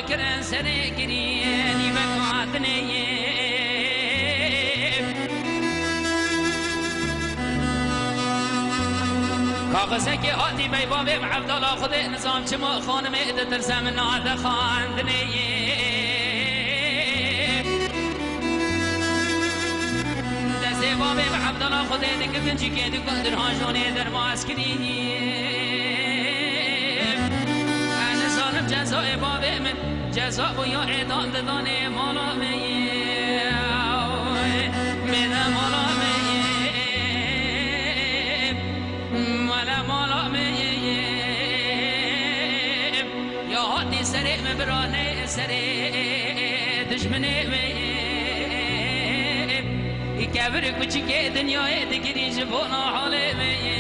کرن سر گریه بکات نیه کاغذه که آتی بی بابی عبدالله خود نظام چما خانم ادتر زمن آده خواندنیه دسته بابی عبدالله خود دکه کنچی که دکان در هاجونه در ماسکرینیه انا ظالم جزای بابی من جزا و یا اعدام دادانه مالا میه میدم مالا میه مالا مالا میه یا هاتی سره مبرانه سره دشمنه میه کبر کوچیک دنیای دگری جبونا حاله میه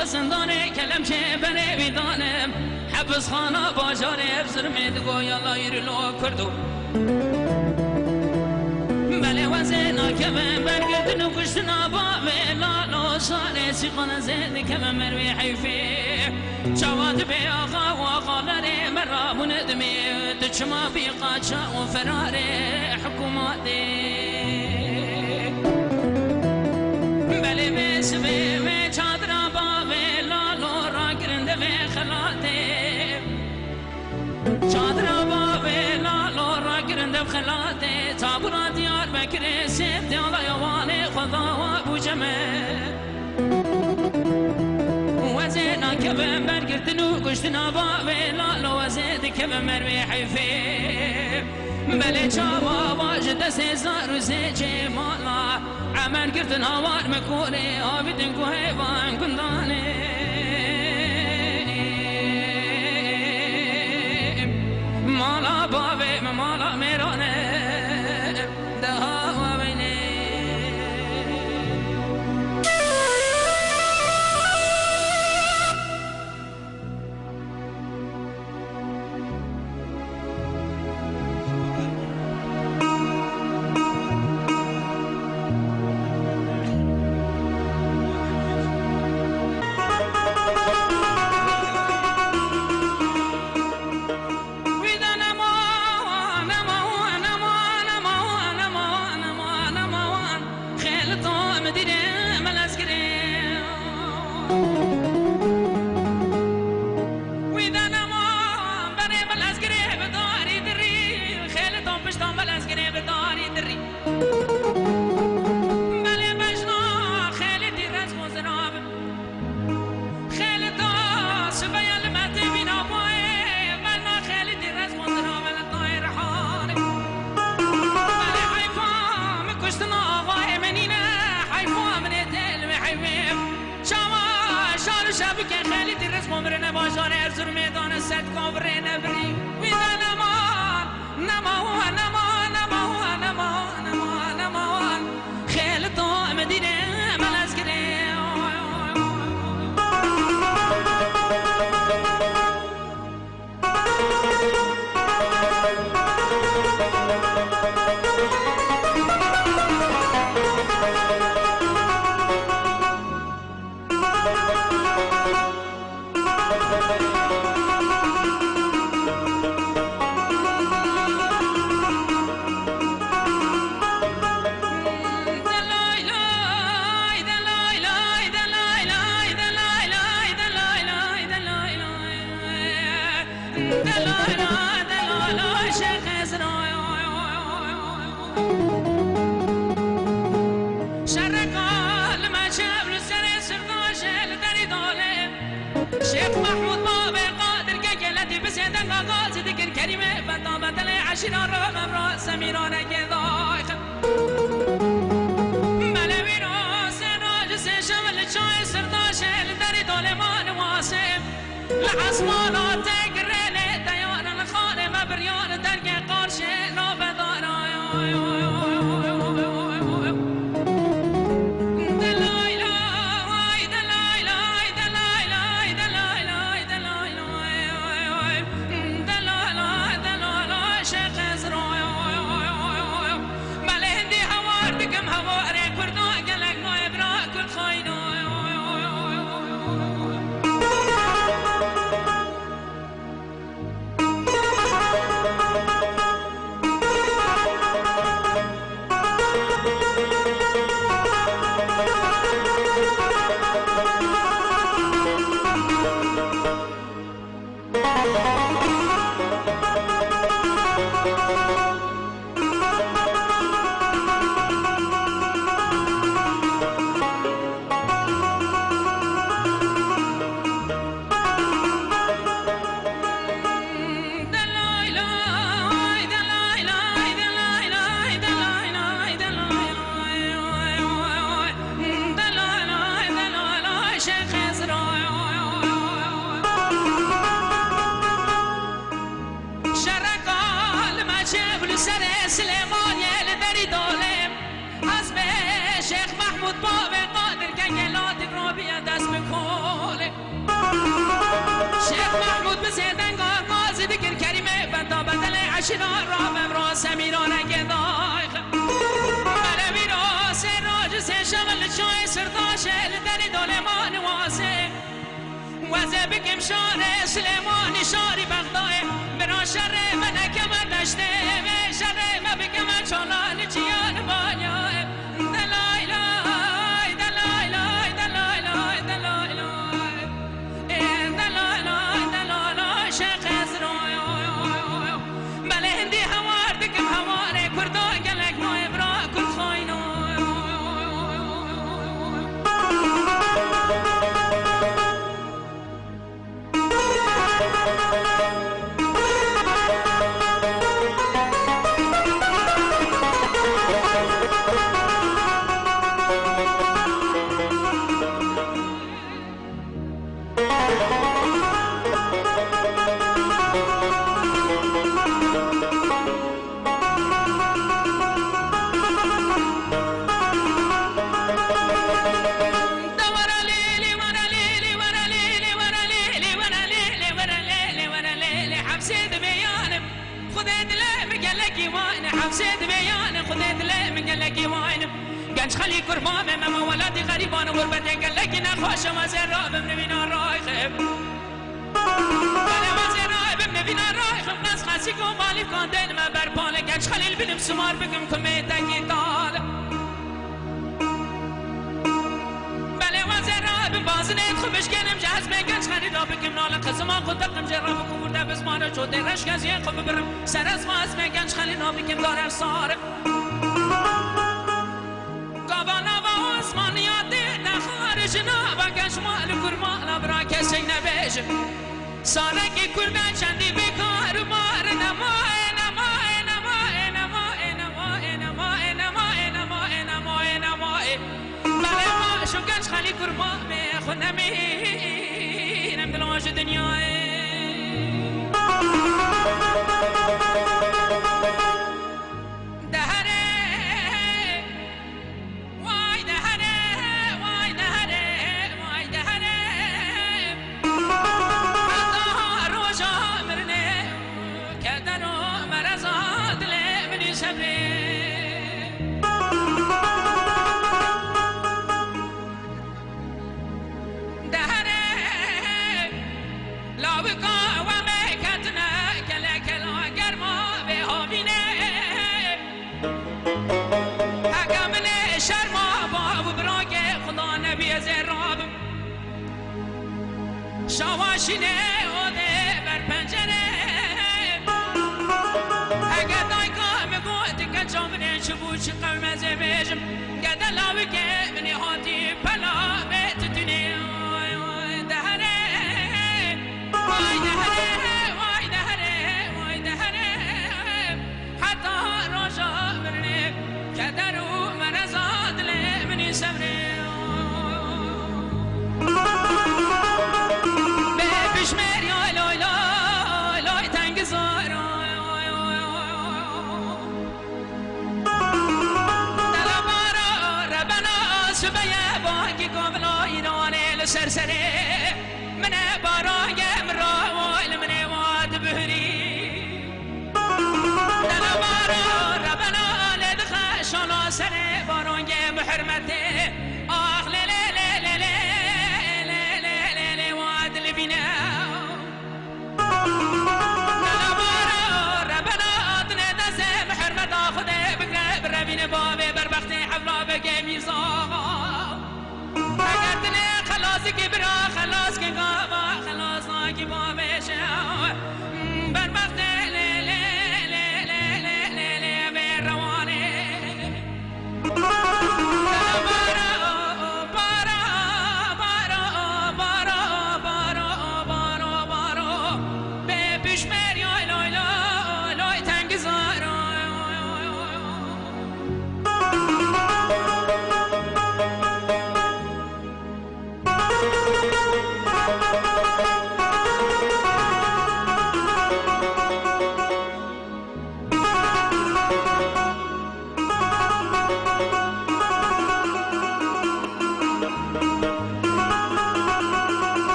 خزندانه کلم چه بره بیدانم حبس خانه باجار افزر میدگو یالا یرلو کردو بله وزینا که من برگردن و کشتنا بابه لالو سانه سیقان زید که من مروی حیفه چواد بی آقا و آقا لره مرابون ادمی تچما بی قاچا و فرار حکوماتی بله بسبه و چادر چادر بابه لالو را گرنده بخلاته تابورا دیار بکره سیب دیالا یوانه خدا و ابو جمه وزینا که بهم برگردنو گشتنا بابه لالو وزید که به مروی حیفه بله چاوا واجد سیزار و سیچه مالا عمل گردن هوار مکوره آبیدن کو حیوان کندانه مالا بابه مالا میرانه ده و بینه عمرنا باشان ارزور میدان صد کابر نبری ویدا نمان نمان نمان نمان نمان نمان نمان خیل تو مدینه من از گره دلالا دلالا شیخ ازرای شرقال ما جبل سر سرداش دری داله شیخ محمود باب قادر گلتی بسیدن آغاز دکر کریمه بدا بدل عشیران را مبرا سمیران گدای ملویرو سراج سشمل چای سرداش دری داله مان واسم لحسمانات گرنه دیان الخانه مبریان درگ قارشه را بدارای عشیران را مبرا سمیران گدای ملوی را سراج سشغل چای سرداش دری دولمان واسه وزه بکم شار سلیمان شاری بغدای برا شر منکم دشته و شر مبکم چولان چیان بانیای دلائلای دلائلای دلائلای دلائلای دلائلای دلائلای شیخ ازرای بله هندی هوار دکم هواره کردای گلک نوی برا کل خواینای گنج خلی قربان مما ولادی غریبان غربت گلگی نخواش وزیر را بمنوینا رایخم بله وزیر را بمنوینا رایخم ناس خاصی کن بالی کندن ما برپاله گنج خلیل بینم سمار بگم کمی تنگی دال بله وزیر را ببازنید خوبش گنم جهاز به گنج خلی را بگم نال قسما خود دقم جرا بکن ورده بزمانه چوده رشک از یک خوب برم سر از واز به گنج خلی را بگم داره ساره سالکی کردن چندی بیکار مار نمای نمای نمای نمای نمای نمای نمای نمای نمای نمای بله ما شو گنج خالی قربان به خود نمیرم دلواش دنیای شواشینه اوده بر پنجره بوش بوش قوم زبجم قد لاوك من هاتي بلا بيت الدنيا دهري واي دهري واي دهري واي دهري حتى رجا مرني كدرو مرزاد لي من سمري بيبش مريا لوي لوي لوي تنقزار شبيه باقي قبل ايراني لسرسري من باراي مراويل من واد بهري دل بارا ربنا لدخل شلا سري باراي بحرمتي اخ لي لي لي لي لي لي لي لي واد لبينا دل بارا ربنا اطني دسي بحرمت اخذي بقرب ربيني بابي بربختي حفله بقي ميزان خلاص كبرا خلاص كقابا خلاص ناكي بابشا بربخت لي لي لي لي لي لي لي بالرواني بارا بارا بارا بارا بارا بارا بارا ببش مريا لوي لوي لوي تنقزار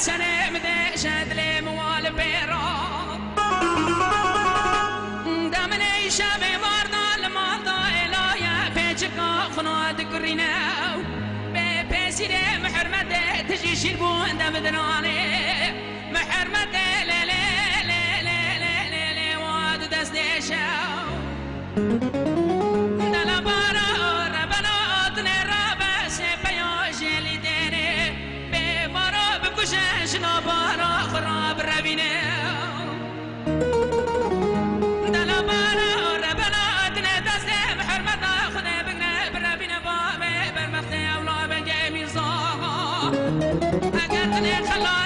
سنة مدشت لي موال بيرا دامني شابي مرضى المرضى إلايا فيجكا خناد قرينا بيسيري محرمتي تجي شربون دام دراني محرمتي لي لي لي لي لي لي لي واد دست ديشاو دلا بارا ربنا أطني رابا سيبايا جيلي ديني ببارا بكوشش نبارا خراب ربيني دلا بارا ربنا أطني دستي بحرمتا خذي بقنا بربيني بابي برمختي أولا بنجي ميزا أقرتني خلا